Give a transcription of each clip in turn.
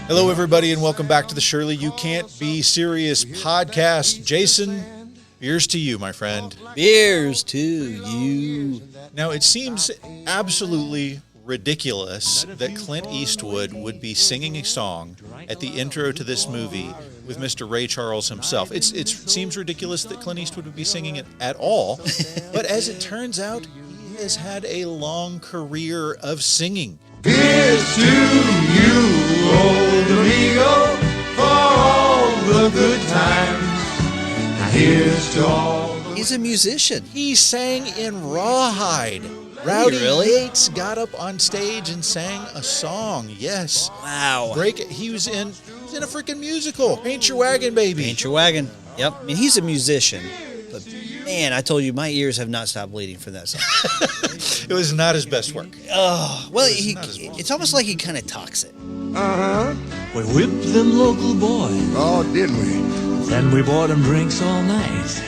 Hello, everybody, and welcome back to the Surely You Can't Be Serious podcast. Jason, here's to you, my friend. Beers to you. Now, it seems absolutely ridiculous that Clint Eastwood would be singing a song at the intro to this movie with Mr. Ray Charles himself. It seems ridiculous that Clint Eastwood would be singing it at all, but as it turns out, he has had a long career of singing. Here's to you, old amigo, for all the good times. Now here's to all the... He's a musician. He sang in Rawhide. Rowdy really? Yates got up on stage and sang a song. Yes. Wow. He was in a freaking musical. Paint Your Wagon, Baby. Paint Your Wagon. Yep. I mean, he's a musician. But, man, I told you, my ears have not stopped bleeding for that song. It was not his best work. Oh, well, it's almost like he kind of talks it. Uh-huh. We whipped them local boys. Oh, didn't we? Then we bought them drinks all night.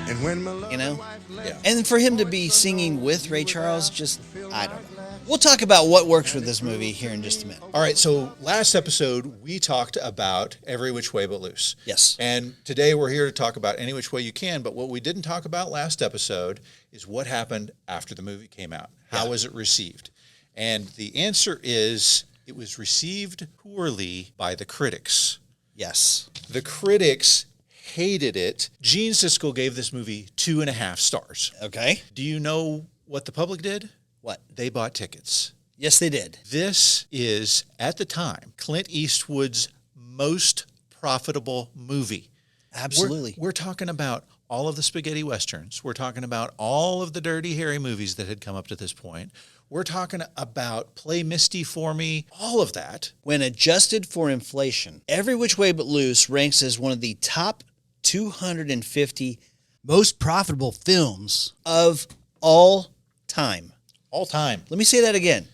And when my love You know? Yeah. And for him to be singing with Ray Charles, just, I don't know. We'll talk about what works with this movie here in just a minute. All right, so last episode, we talked about Every Which Way But Loose. Yes. And today we're here to talk about Any Which Way You Can, but what we didn't talk about last episode is what happened after the movie came out. How was it received? And the answer is it was received poorly by the critics. Yes. The critics hated it. Gene Siskel gave this movie 2.5 stars. Okay. Do you know what the public did? What? They bought tickets. Yes, they did. This is, at the time, Clint Eastwood's most profitable movie. Absolutely. We're talking about all of the spaghetti westerns. We're talking about all of the Dirty Harry movies that had come up to this point. We're talking about Play Misty for Me, all of that. When adjusted for inflation, Every Which Way But Loose ranks as one of the top 250 most profitable films of all time. All time. Let me say that again.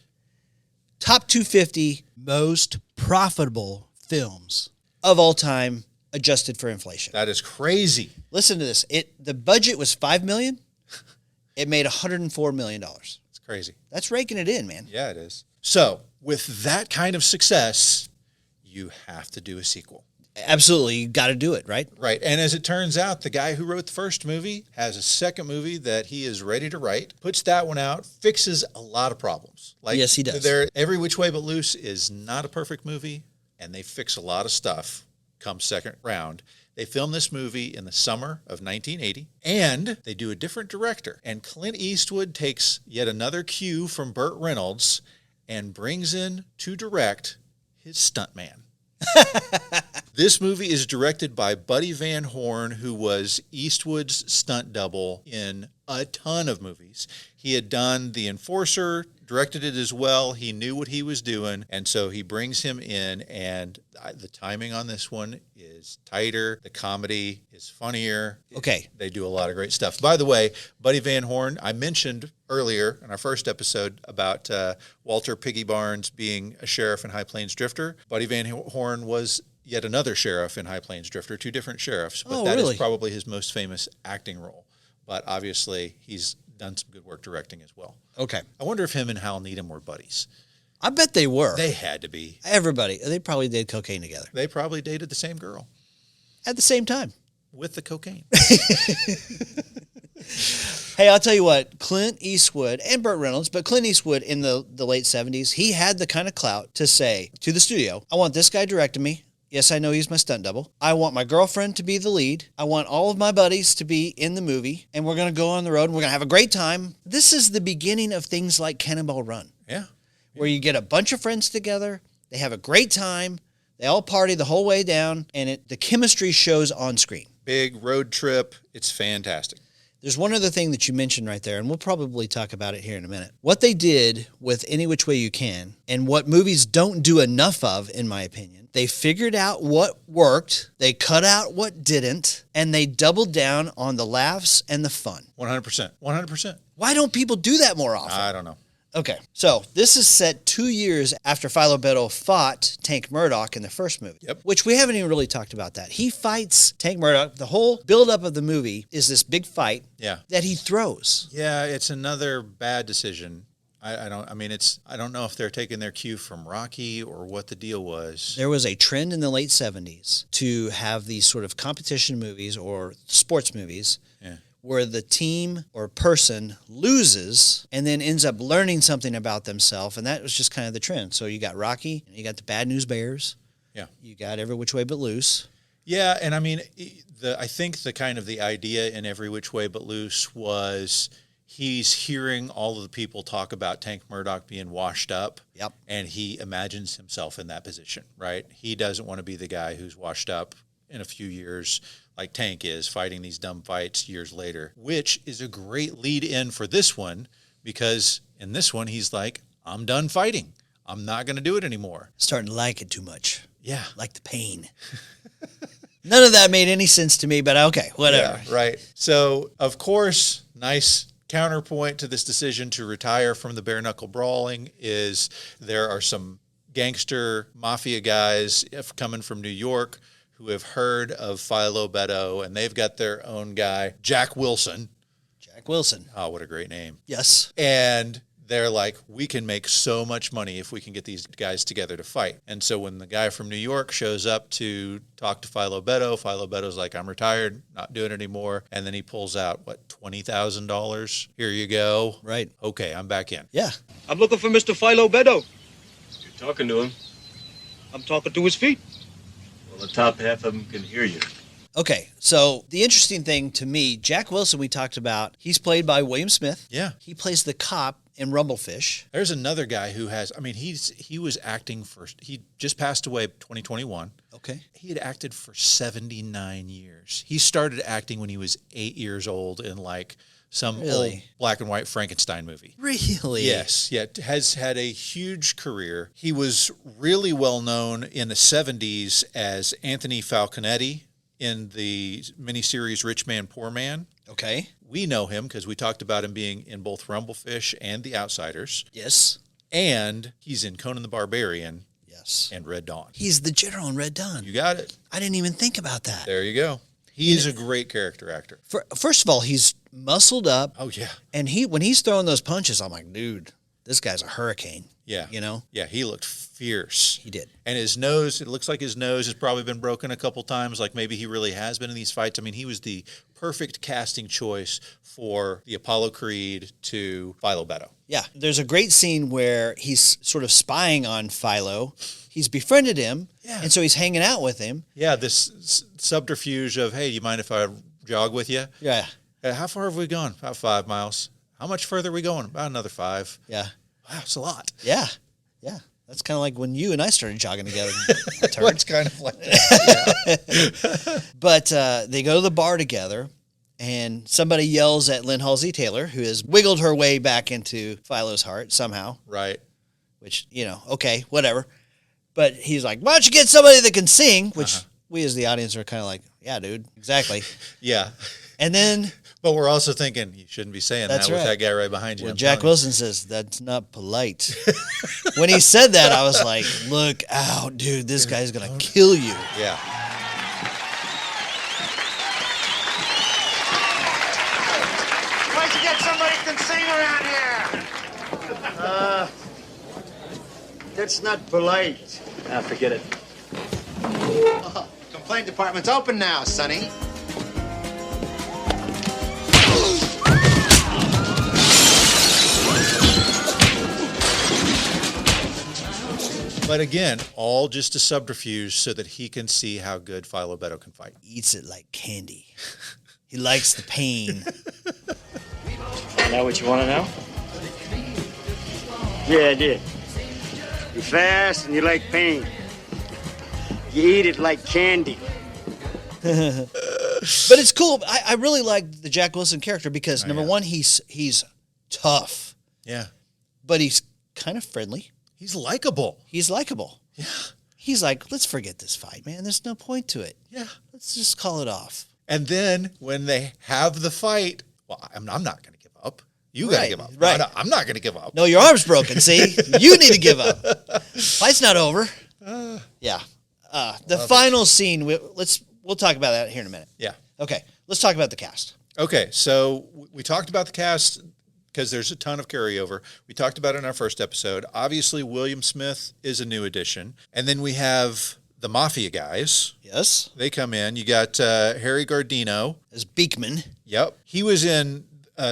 Top 250 most profitable films of all time, adjusted for inflation. That is crazy. Listen to this. The budget was $5 million. It made $104 million. It's crazy. That's raking it in, man. Yeah, it is. So, with that kind of success, you have to do a sequel. Absolutely. You got to do it, right? Right. And as it turns out, the guy who wrote the first movie has a second movie that he is ready to write, puts that one out, fixes a lot of problems. Yes, he does. Every Which Way But Loose is not a perfect movie, and they fix a lot of stuff come second round. They filmed this movie in the summer of 1980, and they do a different director. And Clint Eastwood takes yet another cue from Burt Reynolds and brings in to direct his stuntman. This movie is directed by Buddy Van Horn, who was Eastwood's stunt double in a ton of movies. He had done The Enforcer, directed it as well. He knew what he was doing, and so he brings him in, and the timing on this one is tighter. The comedy is funnier. Okay. They do a lot of great stuff. By the way, Buddy Van Horn, I mentioned earlier in our first episode about Walter Piggy Barnes being a sheriff in High Plains Drifter. Buddy Van Horn was yet another sheriff in High Plains Drifter, two different sheriffs, but that is probably his most famous acting role. But obviously, he's done some good work directing as well. Okay. I wonder if him and Hal Needham were buddies. I bet they were. They had to be. Everybody. They probably did cocaine together. They probably dated the same girl. At the same time. With the cocaine. Hey, I'll tell you what, Clint Eastwood and Burt Reynolds, but Clint Eastwood in the late 70s, he had the kind of clout to say to the studio, I want this guy directing me. Yes, I know he's my stunt double. I want my girlfriend to be the lead. I want all of my buddies to be in the movie, and we're going to go on the road, and we're going to have a great time. This is the beginning of things like Cannonball Run. Yeah. Where you get a bunch of friends together, they have a great time, they all party the whole way down, and the chemistry shows on screen. Big road trip. It's fantastic. There's one other thing that you mentioned right there, and we'll probably talk about it here in a minute. What they did with Any Which Way You Can, and what movies don't do enough of, in my opinion, they figured out what worked, they cut out what didn't, and they doubled down on the laughs and the fun. 100%. 100%. Why don't people do that more often? I don't know. Okay, so this is set 2 years after Philo Beddoe fought Tank Murdoch in the first movie, which we haven't even really talked about that. He fights Tank Murdoch. The whole buildup of the movie is this big fight that he throws. Yeah, it's another bad decision I don't. I mean, I don't know if they're taking their cue from Rocky or what the deal was. There was a trend in the late 70s to have these sort of competition movies or sports movies where the team or person loses and then ends up learning something about themselves. And that was just kind of the trend. So you got Rocky, you got the Bad News Bears. Yeah. You got Every Which Way But Loose. Yeah, and I mean, I think the idea in Every Which Way But Loose was he's hearing all of the people talk about Tank Murdoch being washed up. Yep. And he imagines himself in that position, right? He doesn't want to be the guy who's washed up in a few years like Tank is, fighting these dumb fights years later, which is a great lead in for this one, because in this one, he's like, I'm done fighting. I'm not going to do it anymore. Starting to like it too much. Yeah. Like the pain. None of that made any sense to me, but okay, whatever. Yeah, right. So, of course, nice counterpoint to this decision to retire from the bare knuckle brawling is there are some gangster mafia guys coming from New York who have heard of Philo Beddoe, and they've got their own guy, Jack Wilson. Jack Wilson. Oh, what a great name. Yes. And they're like, we can make so much money if we can get these guys together to fight. And so when the guy from New York shows up to talk to Philo Beddoe's like, I'm retired, not doing it anymore. And then he pulls out, $20,000? Here you go. Right. Okay, I'm back in. Yeah. I'm looking for Mr. Philo Beddoe. You're talking to him. I'm talking to his feet. Well, the top half of them can hear you. Okay, so the interesting thing to me, Jack Wilson, we talked about, he's played by William Smith. Yeah. He plays the cop in Rumblefish. There's another guy who has, he was acting he just passed away 2021. Okay. He had acted for 79 years. He started acting when he was 8 years old in some old black and white Frankenstein movie. Really? Yes. Yeah. Has had a huge career. He was really well known in the 70s as Anthony Falconetti in the miniseries Rich Man, Poor Man. Okay. We know him because we talked about him being in both Rumblefish and The Outsiders. Yes. And he's in Conan the Barbarian. Yes. And Red Dawn. He's the general in Red Dawn. You got it. I didn't even think about that. There you go. He's a great character actor. First of all, he's muscled up. Oh, yeah. And when he's throwing those punches, I'm like, dude, this guy's a hurricane. Yeah. You know? Yeah, he looked fierce. He did. And his nose, it looks like his nose has probably been broken a couple times, like maybe he really has been in these fights. I mean, he was the perfect casting choice for the Apollo Creed to Philo Beddoe. Yeah. There's a great scene where he's sort of spying on Philo. He's befriended him, and so he's hanging out with him. Yeah, this subterfuge of, hey, do you mind if I jog with you? Yeah. How far have we gone? About 5 miles. How much further are we going? About another 5. Yeah. Wow, it's a lot. Yeah. Yeah. That's kind of like when you and I started jogging together. Well, it's kind of like that. Yeah. But they go to the bar together, and somebody yells at Lynn Halsey Taylor, who has wiggled her way back into Philo's heart somehow. Right. Which, okay, whatever. But he's like, why don't you get somebody that can sing? Which we as the audience are kind of like, yeah, dude, exactly. Yeah. And then... But we're also thinking, you shouldn't be saying that with that guy right behind you. Well, Jack Wilson says, that's not polite. When he said that, I was like, look out, dude, this guy's going to kill you. Yeah. Why don't you get somebody who can sing around here? That's not polite. Ah, forget it. Complaint department's open now, Sonny. But again, all just a subterfuge so that he can see how good Philo Beddoe can fight. Eats it like candy. He likes the pain. Find out what you want to know? Yeah, I did. You're fast and you like pain. You eat it like candy. But it's cool. I really like the Jack Wilson character because, number one, he's tough. Yeah. But he's kind of friendly. He's likable. He's likable. Yeah. He's like, let's forget this fight, man. There's no point to it. Yeah. Let's just call it off. And then when they have the fight, well, I'm not going to give up. You got to give up. Right. No, I'm not going to give up. No, your arm's broken, see? You need to give up. Fight's not over. Yeah. The final scene, we'll talk about that here in a minute. Yeah. Okay, let's talk about the cast. Okay, so we talked about the cast because there's a ton of carryover. We talked about it in our first episode. Obviously, William Smith is a new addition. And then we have the Mafia guys. Yes. They come in. You got Harry Gardino. As Beekman. Yep. He was in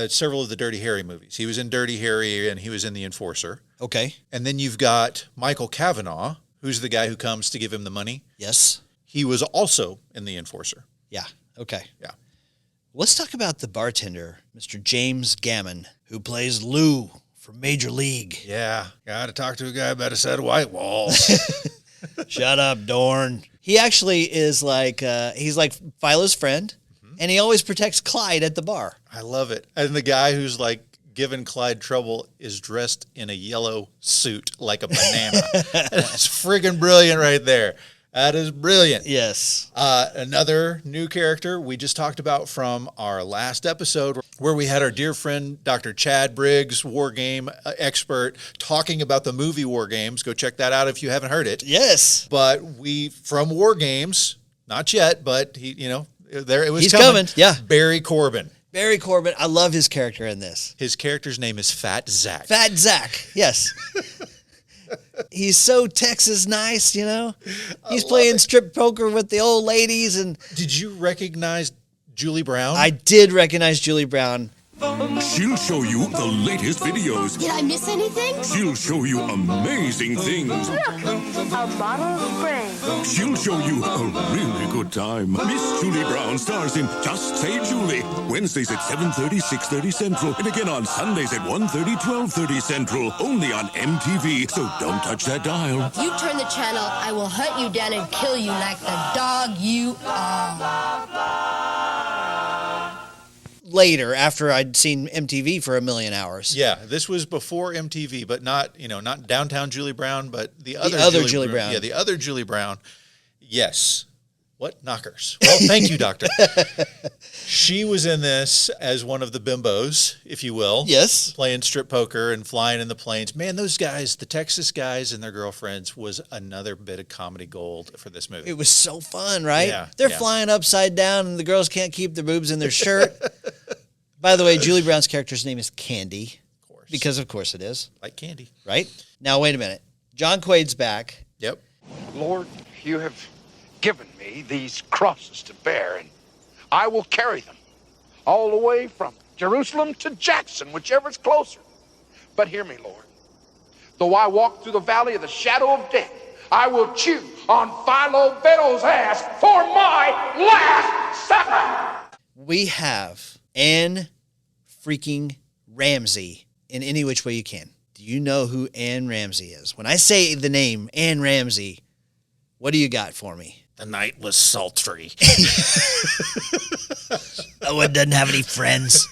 several of the Dirty Harry movies. He was in Dirty Harry and he was in The Enforcer. Okay. And then you've got Michael Cavanaugh, who's the guy who comes to give him the money. Yes. He was also in The Enforcer. Yeah. Okay. Yeah. Let's talk about the bartender, Mr. James Gammon, who plays Lou from Major League. Yeah. Got to talk to a guy about a set of white walls. Shut up, Dorn. He actually is like, he's like Philo's friend, and he always protects Clyde at the bar. I love it. And the guy who's like giving Clyde trouble is dressed in a yellow suit like a banana. That's friggin' brilliant right there. That is brilliant. Yes. Another new character we just talked about from our last episode where we had our dear friend Dr. Chad Briggs, war game expert, talking about the movie War Games. Go check that out if you haven't heard it. Yes. But from War Games, not yet, but he, there it was. He's coming. Yeah. Barry Corbin. Barry Corbin. I love his character in this. His character's name is Fat Zach. Fat Zach. Yes. He's so Texas nice, He's playing strip poker with the old ladies. And did you recognize Julie Brown? I did recognize Julie Brown. She'll show you the latest videos. Did I miss anything? She'll show you amazing things. Look, a bottle of spray. She'll show you a really good time. Miss Julie Brown stars in Just Say Julie. Wednesdays at 7:30, 6:30 Central. And again on Sundays at 1:30, 12:30 Central. Only on MTV, so don't touch that dial. If you turn the channel, I will hunt you down and kill you like the dog you are. Later, after I'd seen MTV for a million hours. Yeah, this was before MTV, but not downtown Julie Brown, but the other Julie Brown. Yeah, the other Julie Brown. Yes. What knockers? Well, thank you, Doctor. She was in this as one of the bimbos, if you will. Yes. Playing strip poker and flying in the planes. Man, those guys, the Texas guys and their girlfriends, was another bit of comedy gold for this movie. It was so fun, right? Yeah, They're yeah. flying upside down and the girls can't keep their boobs in their shirt. By the way, Julie Brown's character's name is Candy. Of course. Because of course it is. Like candy. Right? Now, wait a minute. John Quaid's back. Yep. Lord, you have given me these crosses to bear, and I will carry them all the way from Jerusalem to Jackson, whichever's closer. But hear me, Lord. Though I walk through the valley of the shadow of death, I will chew on Philo Beddoes' ass for my last supper. We have Anne freaking Ramsey in Any Which Way You Can. Do you know who Anne Ramsey is? When I say the name Anne Ramsey, what do you got for me? The night was sultry. Owen doesn't have any friends.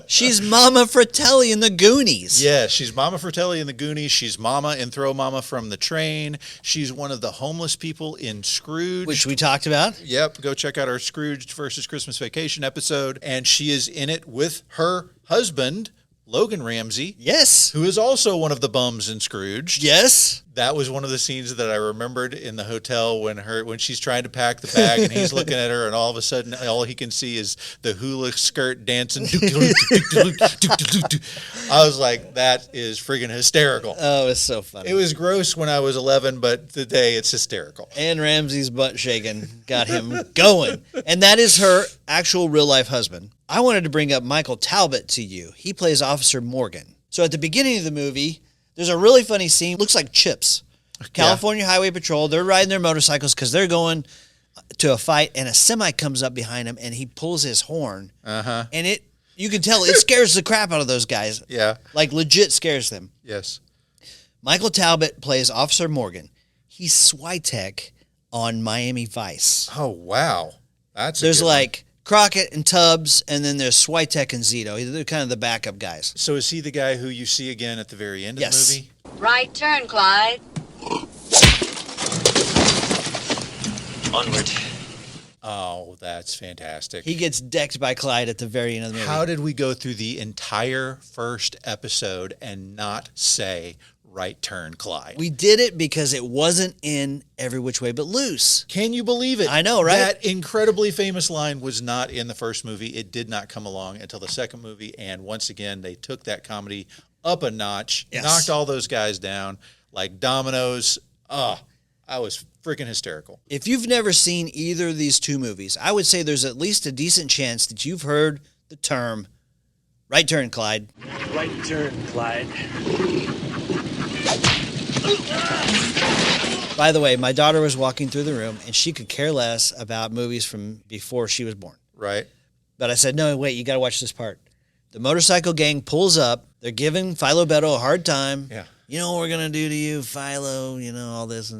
She's Mama Fratelli in the Goonies. Yeah, she's Mama Fratelli in the Goonies. She's Mama in Throw Mama from the Train. She's one of the homeless people in Scrooge. Which we talked about. Yep, go check out our Scrooge versus Christmas Vacation episode. And she is in it with her husband, Logan Ramsey. Yes. Who is also one of the bums in Scrooge. Yes. That was one of the scenes that I remembered in the hotel when she's trying to pack the bag and he's looking at her and all of a sudden all he can see is the hula skirt dancing. I was like, that is friggin' hysterical. Oh, it's so funny. It was gross when I was 11, but today it's hysterical. Anne Ramsey's butt shaking got him going. And that is her actual real life husband. I wanted to bring up Michael Talbot to you. He plays Officer Morgan. So at the beginning of the movie, there's a really funny scene. Looks like Chips. California Highway Patrol. They're riding their motorcycles because they're going to a fight, and a semi comes up behind him, and he pulls his horn. Uh-huh. And you can tell it scares the crap out of those guys. Yeah. Like legit scares them. Yes. Michael Talbot plays Officer Morgan. He's Switek on Miami Vice. Oh, wow. There's like Crockett and Tubbs, and then there's Switek and Zito. They're kind of the backup guys. So is he the guy who you see again at the very end of the movie? Right turn, Clyde. Onward. Oh, that's fantastic. He gets decked by Clyde at the very end of the movie. How did we go through the entire first episode and not say Right Turn, Clyde. We did it because it wasn't in Every Which Way But Loose. Can you believe it? I know, right? That incredibly famous line was not in the first movie. It did not come along until the second movie. And once again, they took that comedy up a notch, knocked all those guys down like dominoes. I was freaking hysterical. If you've never seen either of these two movies, I would say there's at least a decent chance that you've heard the term Right Turn, Clyde. Right turn, Clyde. By the way, my daughter was walking through the room, and she could care less about movies from before she was born. Right. But I said, no, wait, you got to watch this part. The motorcycle gang pulls up. They're giving Philo Beto a hard time. Yeah. You know what we're going to do to you, Philo, all this.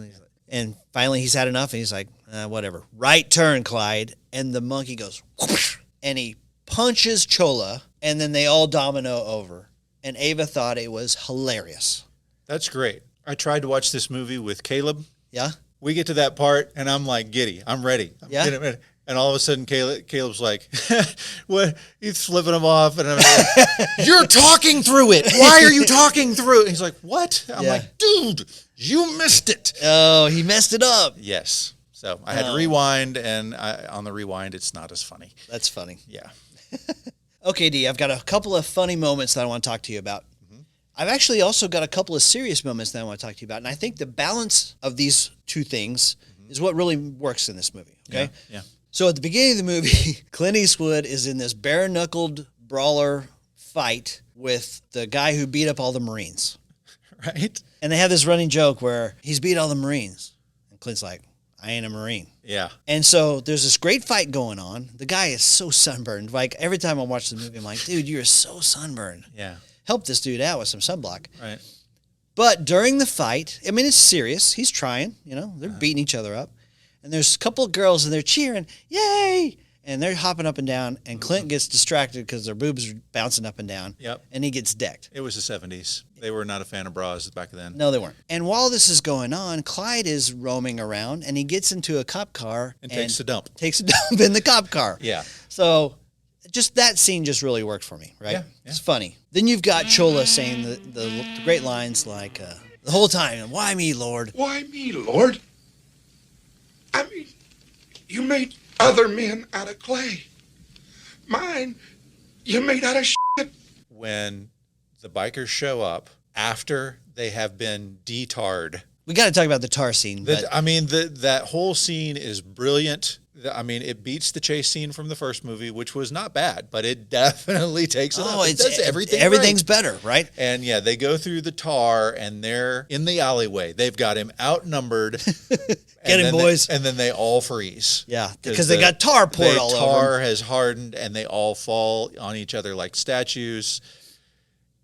And finally he's had enough, and he's like, whatever. Right turn, Clyde. And the monkey goes, whoosh, and he punches Chola, and then they all domino over. And Ava thought it was hilarious. That's great. I tried to watch this movie with Caleb. Yeah? We get to that part, and I'm like, giddy. I'm ready. I'm getting ready. And all of a sudden, Caleb's like, what? He's flipping him off. And I'm like, you're talking through it. Why are you talking through it? And he's like, what? I'm like, dude, you missed it. Oh, he messed it up. Yes. So I had to rewind, and on the rewind, it's not as funny. That's funny. Yeah. Okay, D, I've got a couple of funny moments that I want to talk to you about. I've actually also got a couple of serious moments that I want to talk to you about. And I think the balance of these two things is what really works in this movie. Okay. Yeah. So at the beginning of the movie, Clint Eastwood is in this bare-knuckled brawler fight with the guy who beat up all the Marines. Right. And they have this running joke where he's beat all the Marines. And Clint's like, I ain't a Marine. Yeah. And so there's this great fight going on. The guy is so sunburned. Like every time I watch the movie, I'm like, dude, you're so sunburned. Yeah. Help this dude out with some sunblock. Right. But during the fight, I mean, it's serious. He's trying, they're beating each other up. And there's a couple of girls and they're cheering, yay! And they're hopping up and down. And Clint gets distracted because their boobs are bouncing up and down. Yep. And he gets decked. It was the 70s. They were not a fan of bras back then. No, they weren't. And while this is going on, Clyde is roaming around and he gets into a cop car. And takes a dump. Takes a dump in the cop car. Yeah. So just that scene just really worked for me, right? Yeah. It's funny. Then you've got Chola saying the great lines like, the whole time, why me, Lord? Why me, Lord? I mean, you made other men out of clay. Mine, you made out of shit. When the bikers show up after they have been detarred. We got to talk about the tar scene. That whole scene is brilliant. I mean, it beats the chase scene from the first movie, which was not bad, but it definitely takes it up. It does everything everything's right. better, right? And yeah, they go through the tar and they're in the alleyway. They've got him outnumbered. Get him, boys. And then they all freeze. Yeah, because they got tar poured all over them. Tar has hardened and they all fall on each other like statues.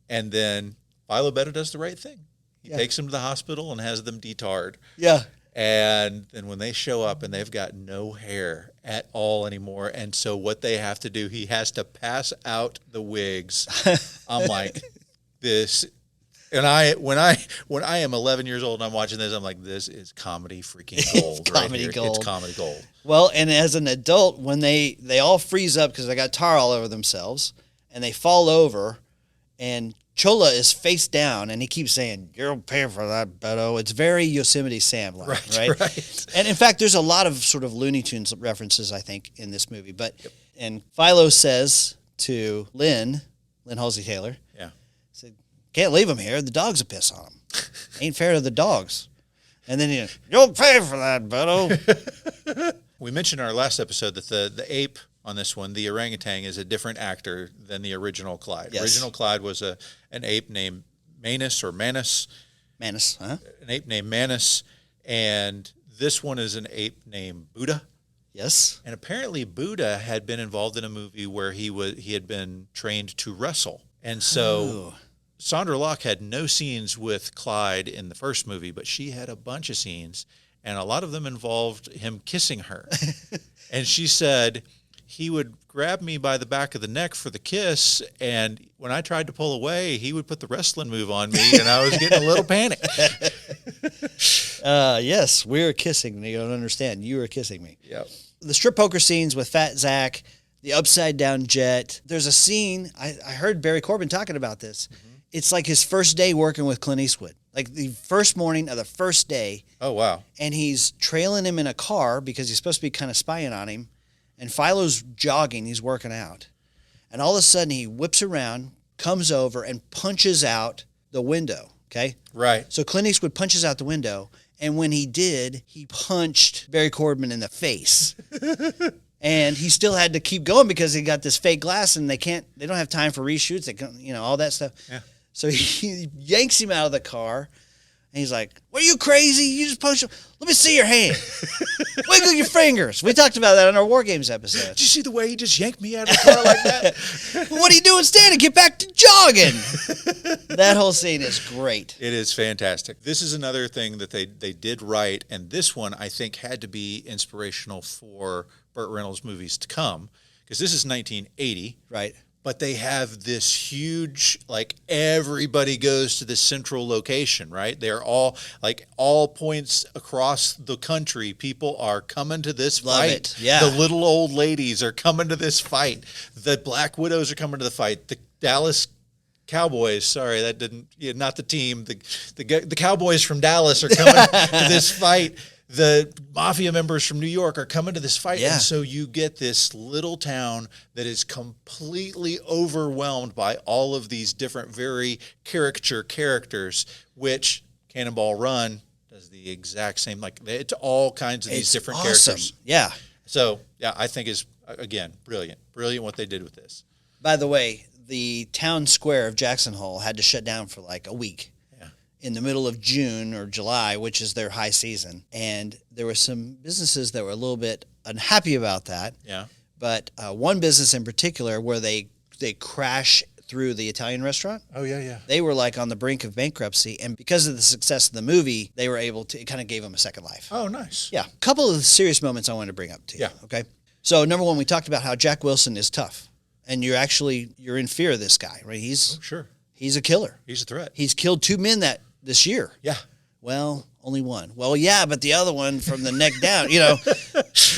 And then Philo Beto does the right thing. He takes them to the hospital and has them detarred. Yeah. And then when they show up and they've got no hair at all anymore, and so what they have to do, he has to pass out the wigs. I'm like, this. And when I am 11 years old and I'm watching this, I'm like, this is comedy freaking gold. Comedy right gold. It's comedy gold. Well, and as an adult, when they all freeze up because they got tar all over themselves, and they fall over, and Chola is face down, and he keeps saying, "You'll pay for that, Beto." It's very Yosemite Sam like, right? And in fact, there's a lot of sort of Looney Tunes references, I think, in this movie. But and Philo says to Lynn Halsey Taylor, said, "Can't leave him here. The dogs will piss on him. Ain't fair to the dogs." And then you'll pay for that, Beto. We mentioned in our last episode that the ape on this one, the orangutan, is a different actor than the original Clyde. Yes. Original Clyde was an ape named Manus. Manus, huh? An ape named Manus. And this one is an ape named Buddha. Yes. And apparently Buddha had been involved in a movie where he had been trained to wrestle. And so Sandra Locke had no scenes with Clyde in the first movie, but she had a bunch of scenes, and a lot of them involved him kissing her. And she said, he would grab me by the back of the neck for the kiss, and when I tried to pull away, he would put the wrestling move on me, and I was getting a little panicked. Yes, we were kissing. You don't understand. You were kissing me. Yep. The strip poker scenes with Fat Zach, the upside down jet. There's a scene, I heard Barry Corbin talking about this. Mm-hmm. It's like his first day working with Clint Eastwood. like the first morning of the first day. Oh, wow. And he's trailing him in a car because he's supposed to be kind of spying on him. And Philo's jogging. He's working out. And all of a sudden, he whips around, comes over, and punches out the window, okay? Right. So Clint Eastwood punches out the window. And when he did, he punched Barry Corbin in the face. And he still had to keep going because he got this fake glass and they don't have time for reshoots. They can, all that stuff. Yeah. So he yanks him out of the car. And he's like, "Were you crazy? You just punched him. Let me see your hand. Wiggle your fingers." We talked about that on our War Games episode. Did you see the way he just yanked me out of the car like that? What are you doing standing? Get back to jogging. That whole scene is great. It is fantastic. This is another thing that they did right, and this one I think had to be inspirational for Burt Reynolds' movies to come, because this is 1980. Right. But they have this huge, like, everybody goes to this central location, right? They're all, like, all points across the country, people are coming to this Love fight. it. Yeah. The little old ladies are coming to this fight. The Black Widows are coming to the fight. The Dallas Cowboys, sorry, that didn't, not the team. The Cowboys from Dallas are coming to this fight. The mafia members from New York are coming to this fight. Yeah. And so you get this little town that is completely overwhelmed by all of these different, very caricature characters, which Cannonball Run does the exact same. Like, it's all kinds of these different characters. Yeah. So, yeah, I think is, again, brilliant. Brilliant what they did with this. By the way, the town square of Jackson Hole had to shut down for like a week. In the middle of June or July, which is their high season. And there were some businesses that were a little bit unhappy about that. Yeah. But one business in particular where they crash through the Italian restaurant. Oh, yeah, yeah. They were like on the brink of bankruptcy. And because of the success of the movie, they were able to, it kind of gave them a second life. Oh, nice. Yeah. A couple of serious moments I wanted to bring up to you. Yeah. Okay. So number one, we talked about how Jack Wilson is tough. And you're in fear of this guy, right? Sure. He's a killer. He's a threat. He's killed 2 men this year. Yeah. Well, only one. Well, yeah, but the other one from the neck down,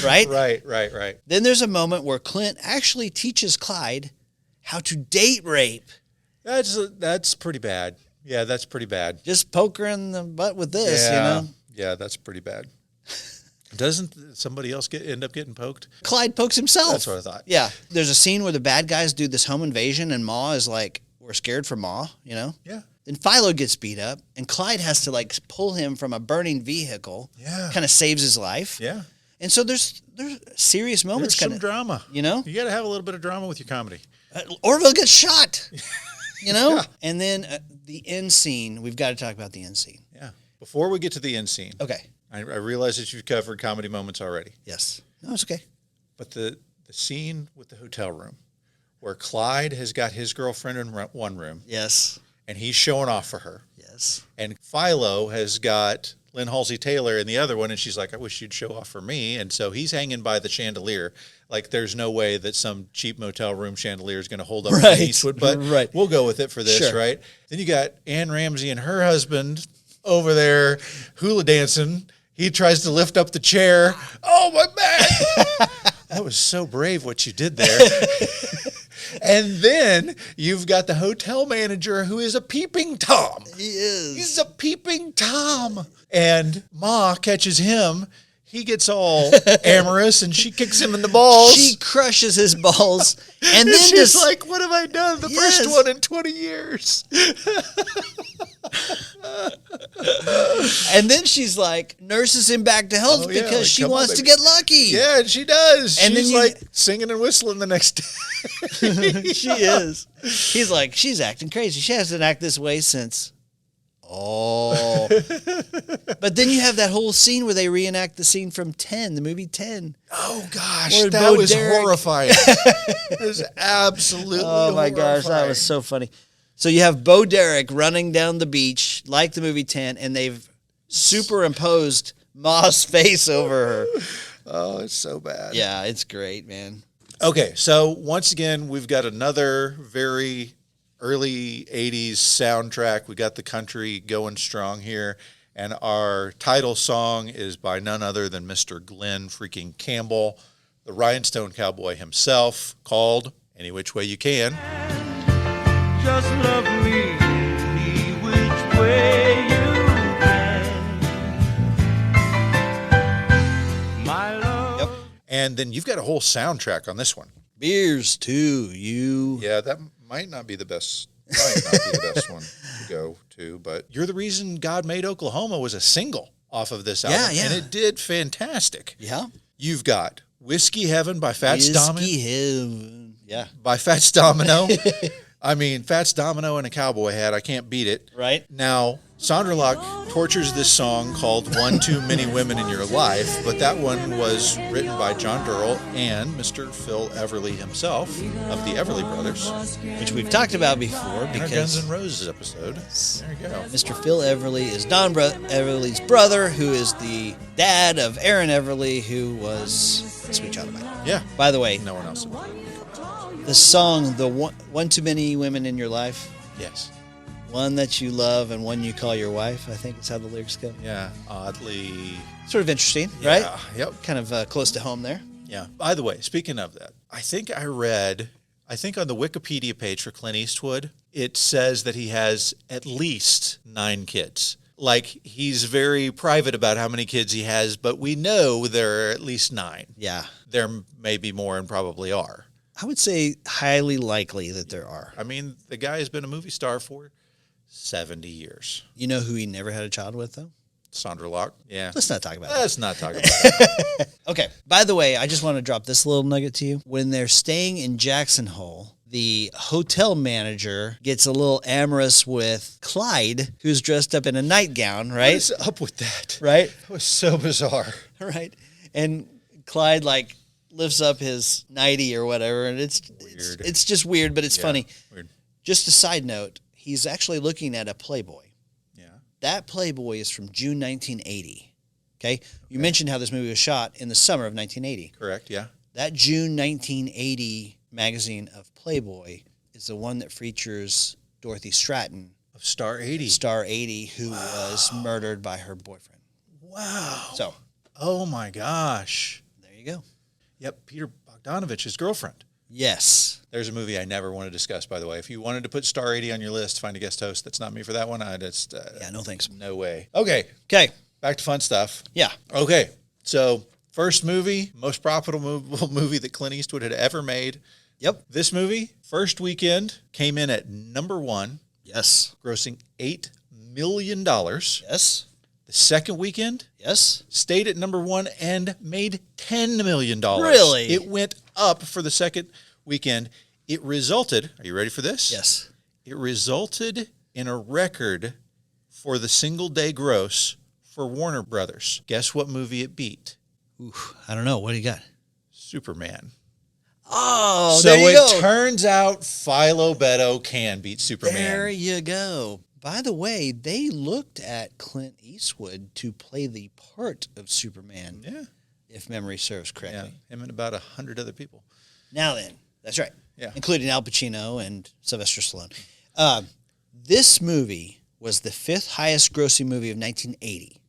right? Right. Then there's a moment where Clint actually teaches Clyde how to date rape. That's pretty bad. Yeah, that's pretty bad. Just poke her in the butt with this, Yeah, that's pretty bad. Doesn't somebody else end up getting poked? Clyde pokes himself. That's what I thought. Yeah. There's a scene where the bad guys do this home invasion and Ma is like, we're scared for Ma, Yeah. Then Philo gets beat up, and Clyde has to like pull him from a burning vehicle. Yeah. Kind of saves his life. Yeah. And so there's serious moments. There's some drama. You know? You got to have a little bit of drama with your comedy. Orville gets shot. Yeah. And then the end scene, we've got to talk about the end scene. Yeah. Before we get to the end scene. Okay. I realize that you've covered comedy moments already. Yes. No, it's okay. But the scene with the hotel room where Clyde has got his girlfriend in one room. Yes. And he's showing off for her. Yes. And Philo has got Lynn Halsey Taylor in the other one, and she's like, I wish you'd show off for me. And so he's hanging by the chandelier. Like, there's no way that some cheap motel room chandelier is going to hold up to Eastwood, but we'll go with it for this, right? Then you got Ann Ramsey and her husband over there hula dancing. He tries to lift up the chair. Oh, my back! That was so brave what you did there. And then you've got the hotel manager who is a peeping Tom. He is. He's a peeping Tom. And Ma catches him. He gets all amorous and she kicks him in the balls. She crushes his balls. And then she's like, what have I done? The Yes. first one in 20 years. And then she's like, nurses him back to health because like, she come on, wants to baby. get lucky. Yeah, and she does. And she's then like singing and whistling the next day. She is. He's like, she's acting crazy. She hasn't acted this way since. Oh. But then you have that whole scene where they reenact the scene from 10, the movie 10. Oh, gosh. Where That Bo was Derek- horrifying. It was absolutely Oh, my gosh. That was so funny. So you have Bo Derek running down the beach like the movie 10, and they've superimposed Ma's face over her. Oh, it's so bad. Yeah, it's great, man. Okay, so once again, we've got another very early 80s soundtrack. We got the country going strong here. And our title song is by none other than Mr. Glenn freaking Campbell, the Rhinestone Cowboy himself, called Any Which Way You Can. Just love me any which way you And then you've got a whole soundtrack on this one. Beers to you. Yeah, that might not be the best. Might not be the best one to go to, but You're the Reason God Made Oklahoma was a single off of this album, and it did fantastic. Yeah. You've got Whiskey Heaven by Fats Domino. Whiskey Heaven. Yeah. By Fats Domino. I mean, Fats Domino and a cowboy hat. I can't beat it. Right. Now, Sondra Locke tortures this song called One Too Many Women in Your Life, but that one was written by John Durrell and Mr. Phil Everly himself of the Everly Brothers. Which we've talked about before In our Guns N' Roses episode. There you go. Mr. Phil Everly is Don Everly's brother, who is the dad of Aaron Everly, who was Sweet Child of Mine. Yeah. By the way, no one else. The song, the one Too Many Women in Your Life. Yes. One that you love and one you call your wife, I think is how the lyrics go. Yeah, oddly. Sort of interesting, Yeah, right? Yep. Kind of close to home there. Yeah. By the way, speaking of that, I think on the Wikipedia page for Clint Eastwood, it says that he has at least 9 kids. Like, he's very private about how many kids he has, but we know there are at least 9. Yeah. There may be more and probably are. I would say highly likely that there are. I mean, the guy has been a movie star for 70 years. You know who he never had a child with, though? Sondra Locke. Yeah. Let's not talk about Let's not talk about that. Okay. By the way, I just want to drop this little nugget to you. When they're staying in Jackson Hole, the hotel manager gets a little amorous with Clyde, who's dressed up in a nightgown, right? What is up with that? Right? That was so bizarre. Right. And Clyde, like, lifts up his nightie or whatever, and it's just weird, but it's funny. Weird. Just a side note, he's actually looking at a Playboy. Yeah. That Playboy is from June 1980. Okay? You mentioned how this movie was shot in the summer of 1980. Correct, yeah. That June 1980 magazine of Playboy is the one that features Dorothy Stratton of Star 80. Star 80, who was murdered by her boyfriend. Wow. So. Oh my gosh. There you go. Yep, Peter Bogdanovich's girlfriend. Yes. There's a movie I never want to discuss, by the way. If you wanted to put Star 80 on your list, find a guest host. That's not me for that one. I just... yeah, no thanks. No way. Okay. Okay. Back to fun stuff. Yeah. Okay. So, first movie, most profitable movie that Clint Eastwood had ever made. Yep. This movie, first weekend, came in at number 1. Yes. Grossing $8 million. Yes. The second weekend, yes, stayed at number 1 and made $10 million. Really? It went up for the second weekend. It resulted, are you ready for this? Yes. It resulted in a record for the single day gross for Warner Brothers. Guess what movie it beat? Ooh, I don't know. What do you got? Superman. Oh, so there you go. it turns out Philo Beddoe can beat Superman. There you go. By the way, they looked at Clint Eastwood to play the part of Superman. Yeah. If memory serves correctly. Yeah, him and about 100 other people. Now then, that's right. Yeah. Including Al Pacino and Sylvester Stallone. This movie was the 5th highest grossing movie of 1980.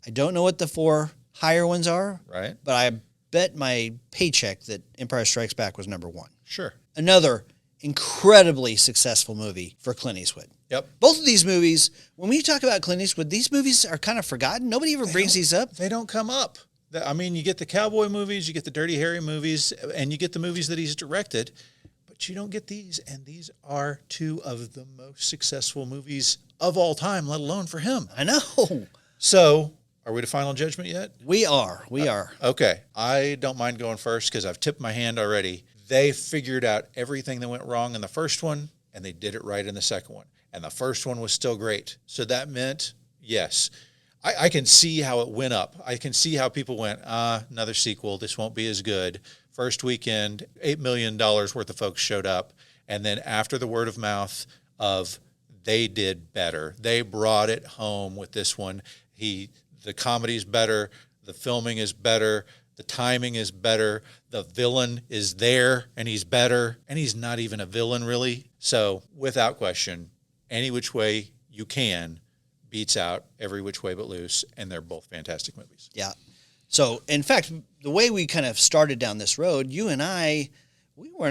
I don't know what the 4 higher ones are. Right. But I bet my paycheck that Empire Strikes Back was number 1. Sure. Another incredibly successful movie for Clint Eastwood. Yep. Both of these movies, when we talk about Clint Eastwood, these movies are kind of forgotten. Nobody ever brings these up. They don't come up. I mean, you get the cowboy movies, you get the Dirty Harry movies, and you get the movies that he's directed, but you don't get these. And these are 2 of the most successful movies of all time, let alone for him. I know. So, are we to final judgment yet? We are. We are. Okay. I don't mind going first because I've tipped my hand already. They figured out everything that went wrong in the first one, and they did it right in the second one. And the first one was still great. So that meant, yes, I can see how it went up. I can see how people went, another sequel. This won't be as good. First weekend, $8 million worth of folks showed up. And then after the word of mouth of they did better, they brought it home with this one. The comedy's better. The filming is better. The timing is better. The villain is there and he's better. And he's not even a villain really. So without question, Any Which Way You Can beats out Every Which Way But Loose, and they're both fantastic movies. Yeah. So, in fact, the way we kind of started down this road, you and I,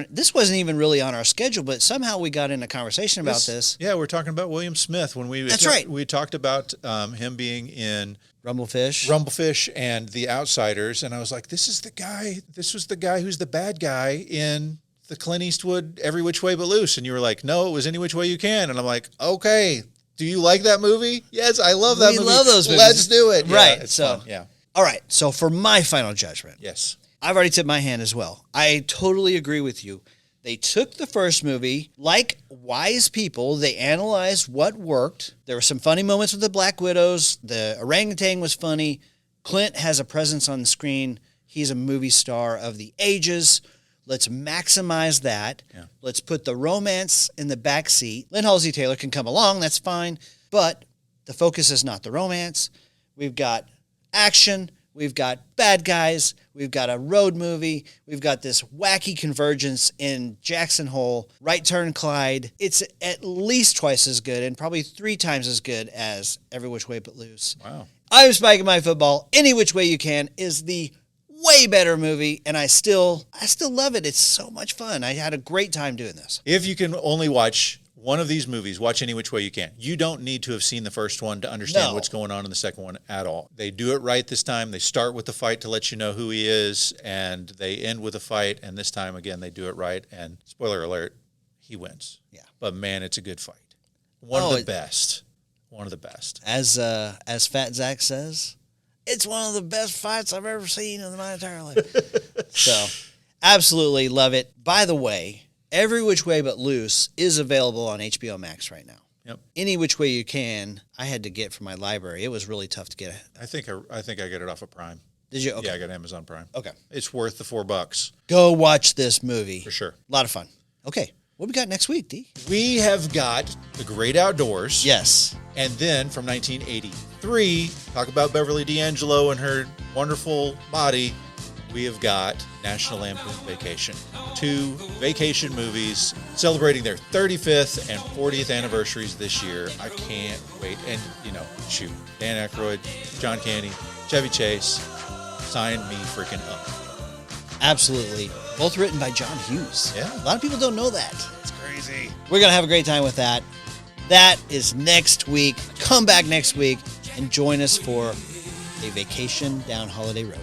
This wasn't even really on our schedule, but somehow we got in a conversation about this. Yeah, we're talking about William Smith when we. That's right. We talked about him being in Rumblefish and The Outsiders, and I was like, this is the guy. This was the guy who's the bad guy in the Clint Eastwood Every Which Way But Loose, and you were like, no, it was Any Which Way You Can, and I'm like, okay. Do you like that movie? Yes, I love that movie. We love those movies. Let's do it. Right. Yeah, it's so fun. Yeah. All right. So for my final judgment. Yes. I've already tipped my hand as well. I totally agree with you. They took the first movie, like wise people, they analyzed what worked. There were some funny moments with the Black Widows. The orangutan was funny. Clint has a presence on the screen. He's a movie star of the ages. Let's maximize that. Yeah. Let's put the romance in the back seat. Lynn Halsey Taylor can come along. That's fine. But the focus is not the romance. We've got action. We've got bad guys. We've got a road movie. We've got this wacky convergence in Jackson Hole, Right Turn Clyde. It's at least twice as good and probably 3 times as good as Every Which Way But Loose. Wow. I'm Spiking My Football. Any Which Way You Can is the way better movie, and I still love it. It's so much fun. I had a great time doing this. If you can only watch one of these movies, watch Any Which Way You Can. You don't need to have seen the first one to understand what's going on in the second one at all. They do it right this time. They start with the fight to let you know who he is, and they end with a fight, and this time, again, they do it right, and spoiler alert, he wins. Yeah. But, man, it's a good fight. One of the best. One of the best. As Fat Zach says, it's one of the best fights I've ever seen in my entire life. So, absolutely love it. By the way, Every Which Way But Loose is available on HBO Max right now. Yep. Any Which Way You Can, I had to get from my library. It was really tough to get. I think I got it off of Prime. Did you? Okay. Yeah, I got Amazon Prime. Okay. It's worth the $4. Go watch this movie. For sure. A lot of fun. Okay. What we got next week, D? We have got The Great Outdoors. Yes. And then from 1983, talk about Beverly D'Angelo and her wonderful body. We have got National Lampoon Vacation. 2 vacation movies celebrating their 35th and 40th anniversaries this year. I can't wait. And, shoot, Dan Aykroyd, John Candy, Chevy Chase, sign me freaking up. Absolutely. Both written by John Hughes. Yeah. A lot of people don't know that. It's crazy. We're going to have a great time with that. That is next week. Come back next week and join us for a vacation down Holiday Road.